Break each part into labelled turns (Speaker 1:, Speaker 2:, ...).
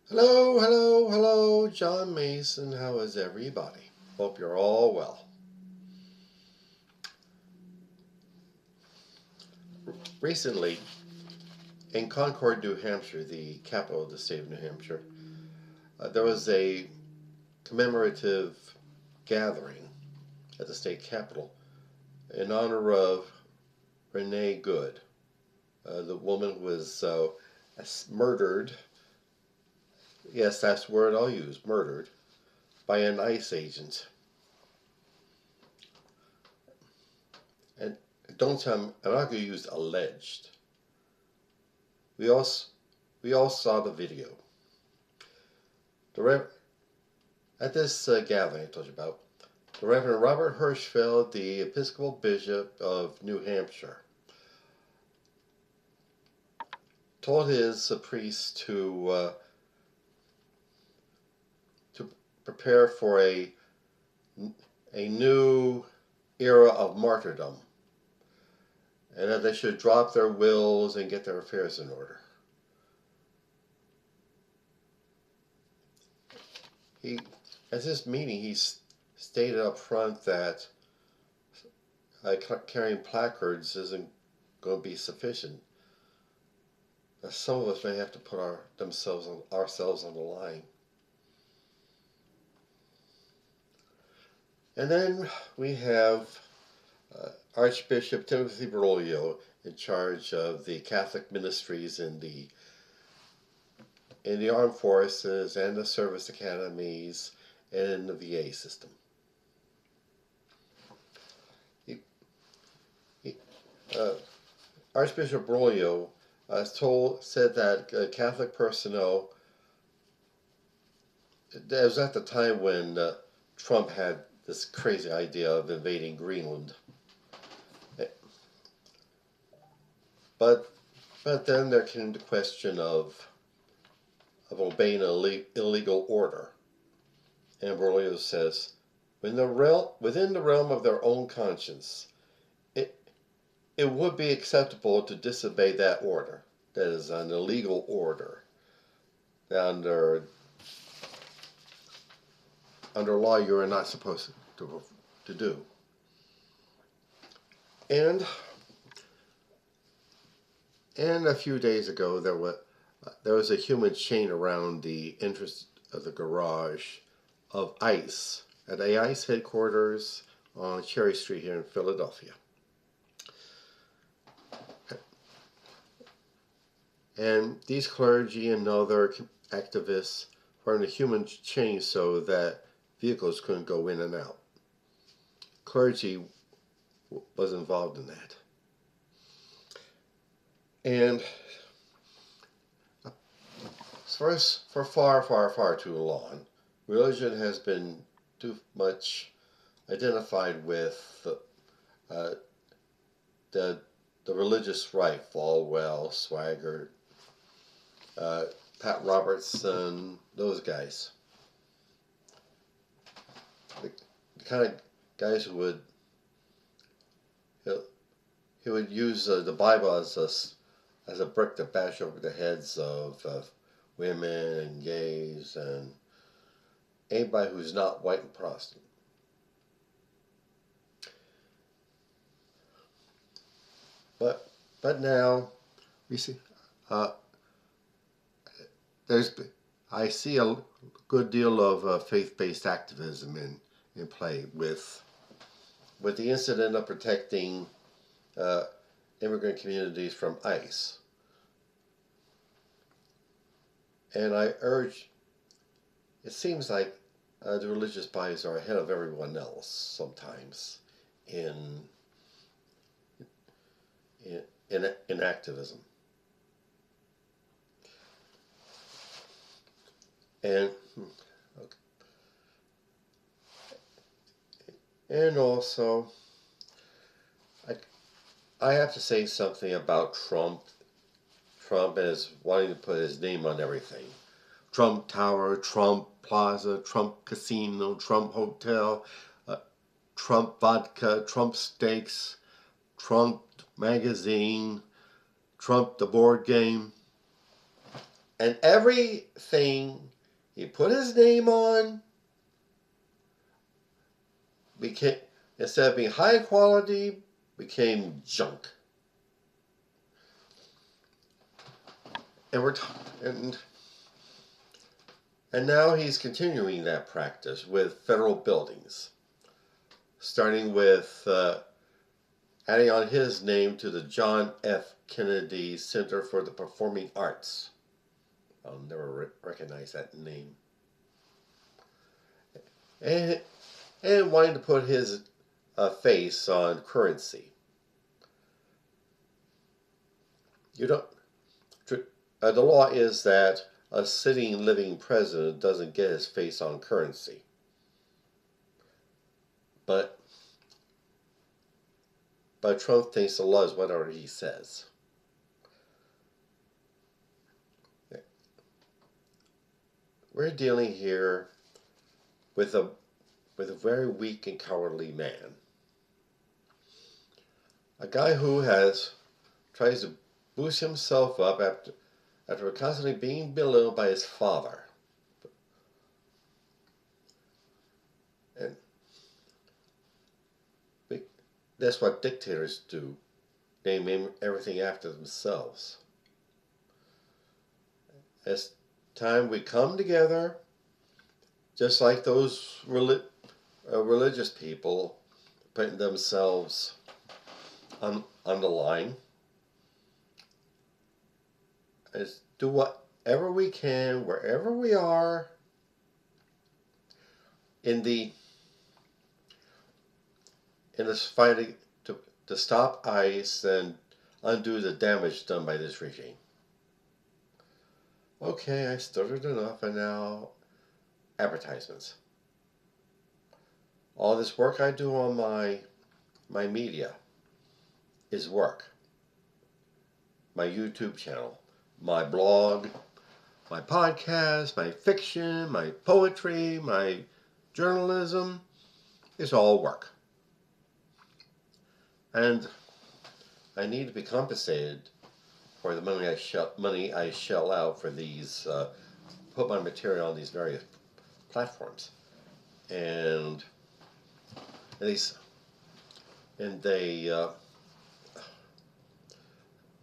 Speaker 1: Hello, hello, hello, John Mason. How is everybody? Hope you're all well. Recently, in Concord, New Hampshire, the capital of the state of New Hampshire, there was a commemorative gathering at the state capitol in honor of Renee Good, the woman who was murdered. Yes, that's the word I'll use, murdered, by an ICE agent. And don't tell me, I'm not going to use alleged. We all, we all saw the video. The Rev- at this gathering I told you about, the Reverend Robert Hirschfeld, the Episcopal Bishop of New Hampshire, told his priests to prepare for a new era of martyrdom, and that they should drop their wills and get their affairs in order. He, at this meeting, he stated up front that carrying placards isn't going to be sufficient. Some of us may have to put ourselves on the line. And then we have Archbishop Timothy Broglio in charge of the Catholic ministries in the armed forces and the service academies and in the VA system. Uh, Archbishop Broglio said that Catholic personnel, it was at the time when Trump had this crazy idea of invading Greenland. But then there came the question of obeying an illegal order. And Broglio says, within the realm of their own conscience, it would be acceptable to disobey that order. That is an illegal order. Under law, you are not supposed to do. And a few days ago, there was a human chain around the entrance of the garage of ICE at ICE headquarters on Cherry Street here in Philadelphia. And these clergy and other activists were in a human chain so that vehicles couldn't go in and out. Clergy was involved in that. And for far, far, far too long, religion has been too much identified with the religious right, Falwell, Swaggart, Pat Robertson, those guys. The kind of guys who would use the Bible as a brick to bash over the heads of women and gays and anybody who's not white and Protestant. But now we see I see a good deal of faith-based activism in play with the incident of protecting immigrant communities from ICE. And I urge, it seems like the religious bodies are ahead of everyone else sometimes in activism. And also, I have to say something about Trump. Trump is wanting to put his name on everything. Trump Tower, Trump Plaza, Trump Casino, Trump Hotel, Trump Vodka, Trump Steaks, Trump Magazine, Trump the board game. And everything he put his name on became, instead of being high quality, became junk. And and now he's continuing that practice with federal buildings, starting with adding on his name to the John F. Kennedy Center for the Performing Arts. I'll never recognize that name. And wanting to put his face on currency. You don't. The law is that a sitting, living president doesn't get his face on currency. But Trump thinks the law is whatever he says. We're dealing here with a very weak and cowardly man. A guy who tries to boost himself up after constantly being belittled by his father. And that's what dictators do. They name everything after themselves. It's time we come together, just like those religious people putting themselves on the line. Is do whatever we can, wherever we are, in this fight to stop ICE and undo the damage done by this regime. Okay, I stuttered enough, and now advertisements. All this work I do on my media is work. My YouTube channel, my blog, my podcast, my fiction, my poetry, my journalism, is all work. And I need to be compensated for the money I shell out for these, put my material on these various platforms, and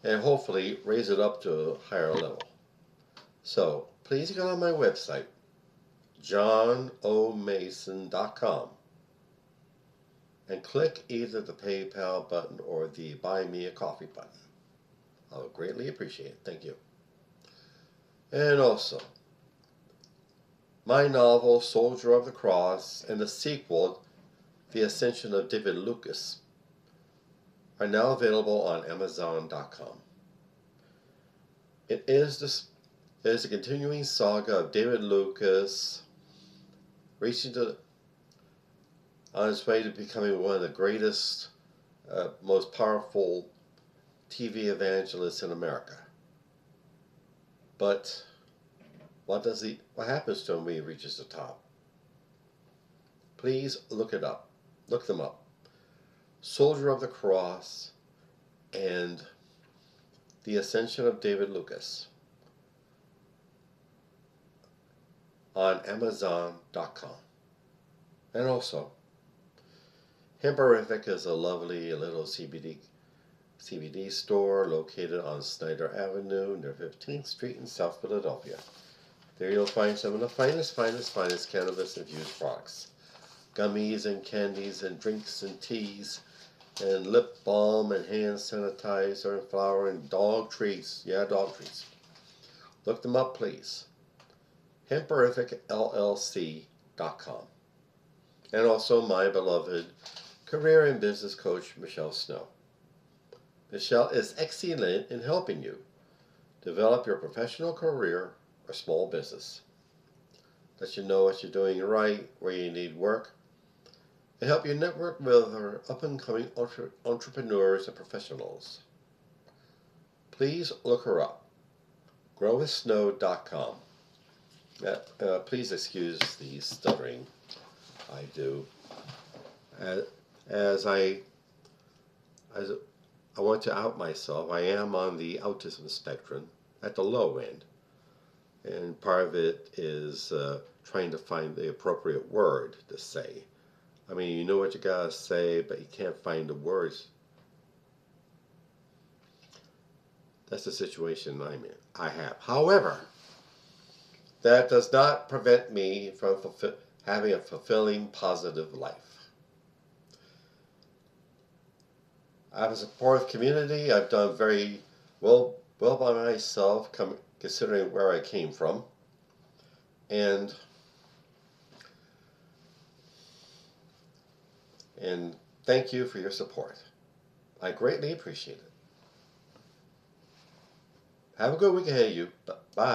Speaker 1: hopefully raise it up to a higher level. So please go on my website, johnomason.com, and click either the PayPal button or the Buy Me a Coffee button. I would greatly appreciate it. Thank you. And also, my novel, Soldier of the Cross, and the sequel, The Ascension of David Lucas, are now available on Amazon.com. It is a continuing saga of David Lucas on his way to becoming one of the greatest, most powerful TV evangelists in America. But what happens to him when he reaches the top? Please look them up. Soldier of the Cross and The Ascension of David Lucas on Amazon.com. And also, Hemperific is a lovely little CBD store located on Snyder Avenue near 15th Street in South Philadelphia. There you'll find some of the finest cannabis-infused products. Gummies and candies and drinks and teas and lip balm and hand sanitizer and flour and dog treats. Yeah, dog treats. Look them up, please. HemperificLLC.com. And also my beloved career and business coach, Michelle Snow. Michelle is excellent in helping you develop your professional career or small business. Let you know what you're doing right, where you need work, and help you network with our up-and-coming entrepreneurs and professionals. Please look her up. growwithsnow.com. Please excuse the stuttering I do. As I want to out myself, I am on the autism spectrum at the low end. and part of it is trying to find the appropriate word to say. I mean, you know what you gotta say, but you can't find the words. That's the situation I'm in. I have. However, that does not prevent me from having a fulfilling, positive life. I have a supportive community. I've done very well by myself, considering where I came from, and thank you for your support. I greatly appreciate it. Have a good week ahead, you. Bye.